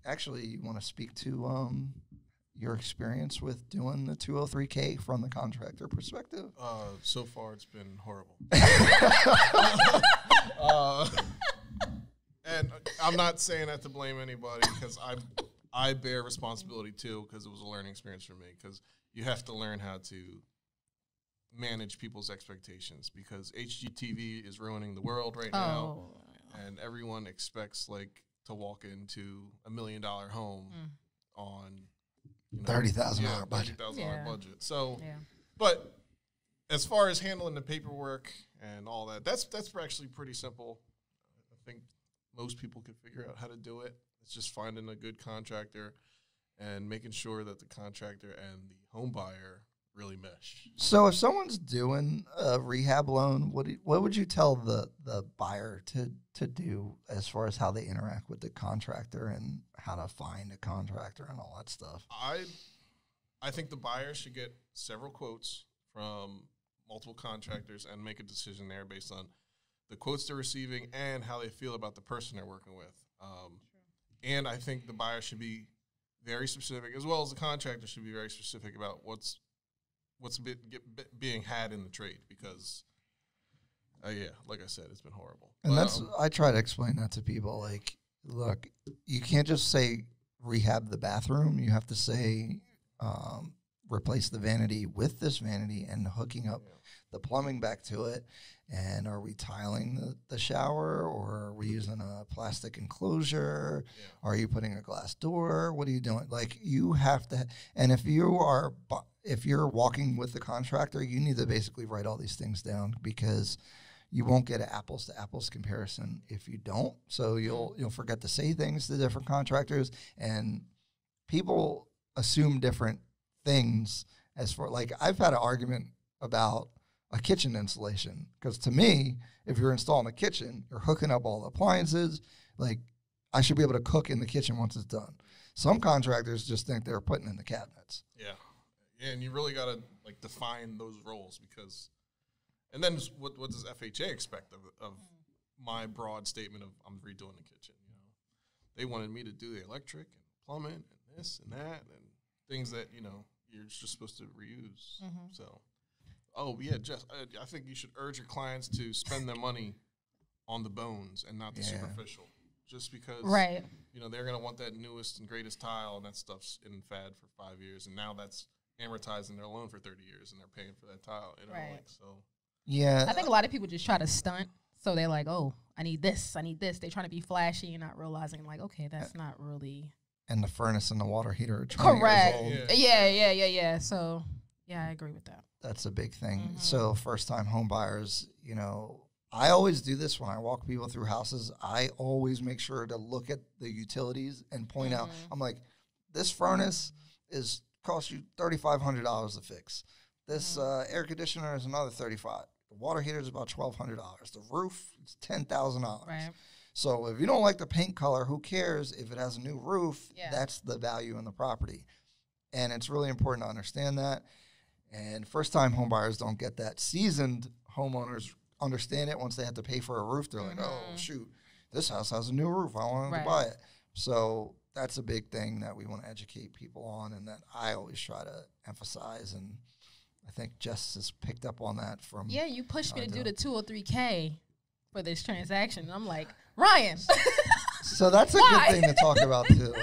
actually, you want to speak to your experience with doing the 203K from the contractor perspective? So far, it's been horrible. And I'm not saying that to blame anybody, because I bear responsibility too, because it was a learning experience for me, because you have to learn how to manage people's expectations, because HGTV is ruining the world right now, and everyone expects to walk into $1 million home on $30,000 budget. $30,000 budget. So, but as far as handling the paperwork and all that, that's actually pretty simple. I think most people can figure out how to do it. It's just finding a good contractor and making sure that the contractor and the home buyer really mesh. So if someone's doing a rehab loan, what would you tell the buyer to do as far as how they interact with the contractor and how to find a contractor and all that stuff? I think the buyer should get several quotes from multiple contractors and make a decision there based on the quotes they're receiving and how they feel about the person they're working with. And I think the buyer should be very specific, as well as the contractor should be very specific about what's being had in the trade, because, like I said, it's been horrible. And I try to explain that to people. Like, look, you can't just say rehab the bathroom. You have to say replace the vanity with this vanity and hooking up the plumbing back to it. And are we tiling the shower, or are we using a plastic enclosure? Yeah. Are you putting a glass door? What are you doing? Like, you have to, and if you're walking with the contractor, you need to basically write all these things down, because you won't get an apples to apples comparison if you don't. So you'll forget to say things to different contractors, and people assume different things. As for, like, I've had an argument about a kitchen installation, because to me, if you're installing a kitchen, you're hooking up all the appliances. Like, I should be able to cook in the kitchen once it's done. Some contractors just think they're putting in the cabinets. Yeah, and you really got to define those roles, because, and then what does FHA expect of my broad statement of I'm redoing the kitchen? They wanted me to do the electric and plumbing and this and that and things that you're just supposed to reuse. So. Oh, yeah, Jess, I think you should urge your clients to spend their money on the bones and not the superficial. Just because, they're going to want that newest and greatest tile, and that stuff's in fad for 5 years, and now that's amortizing their loan for 30 years, and they're paying for that tile. Yeah. I think a lot of people just try to stunt, so they're like, oh, I need this. They're trying to be flashy and not realizing, like, okay, that's not really. And the furnace and the water heater are 20 correct. years old. Yeah. So, yeah, I agree with that. That's a big thing. So first-time home buyers, I always do this when I walk people through houses. I always make sure to look at the utilities and point out, I'm like, this furnace cost you $3,500 to fix. This air conditioner is another $35. The water heater is about $1,200. The roof is $10,000. Right. So if you don't like the paint color, who cares if it has a new roof? Yeah. That's the value in the property. And it's really important to understand that. And first-time home buyers don't get that. Seasoned homeowners understand it. Once they have to pay for a roof, they're like, oh, shoot, this house has a new roof. I want to buy it. So that's a big thing that we want to educate people on, and that I always try to emphasize. And I think Jess has picked up on that from. Yeah, you pushed me to do the 203K for this transaction. I'm like, Ryan. So that's a good thing to talk about, too.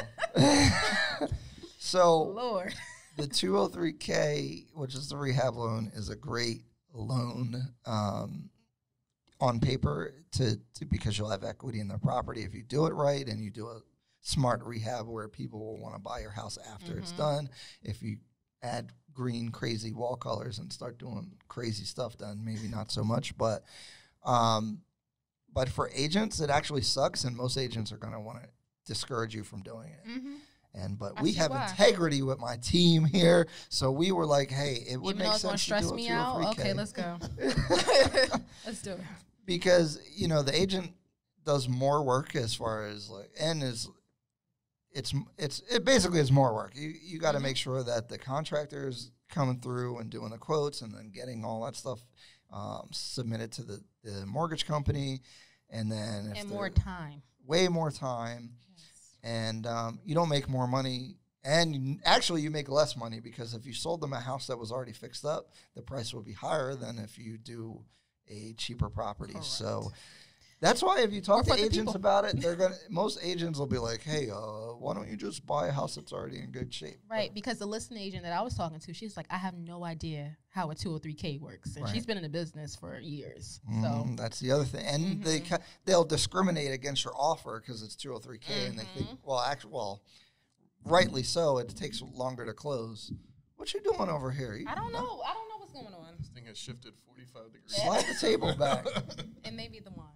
So. Lord. The 203K, which is the rehab loan, is a great loan on paper because you'll have equity in the property if you do it right, and you do a smart rehab where people will want to buy your house after it's done. If you add green, crazy wall colors and start doing crazy stuff, then maybe not so much. But for agents, it actually sucks, and most agents are going to want to discourage you from doing it. But we have integrity with my team here, so we were like, "Hey, it would make sense to do a 203K." Even though it's gonna stress me out, okay, let's go. Let's do it. Because the agent does more work as far as it basically is more work. You got to make sure that the contractor is coming through and doing the quotes, and then getting all that stuff submitted to the mortgage company, and then more time, way more time. and you don't make more money. And actually, you make less money because if you sold them a house that was already fixed up, the price will be higher than if you do a cheaper property. Correct. So that's why if you talk to agents people. about it, most agents will be like, "Hey, why don't you just buy a house that's already in good shape?" Right, because the listing agent that I was talking to, she's like, I have no idea how a 203K works, and Right. she's been in the business for years. So That's the other thing, and they'll discriminate against your offer because it's 203K, and they think, rightly so, it takes longer to close. What you doing over here? I don't know. I don't know what's going on. This thing has shifted 45 degrees. Slide the table back. It may be the wine.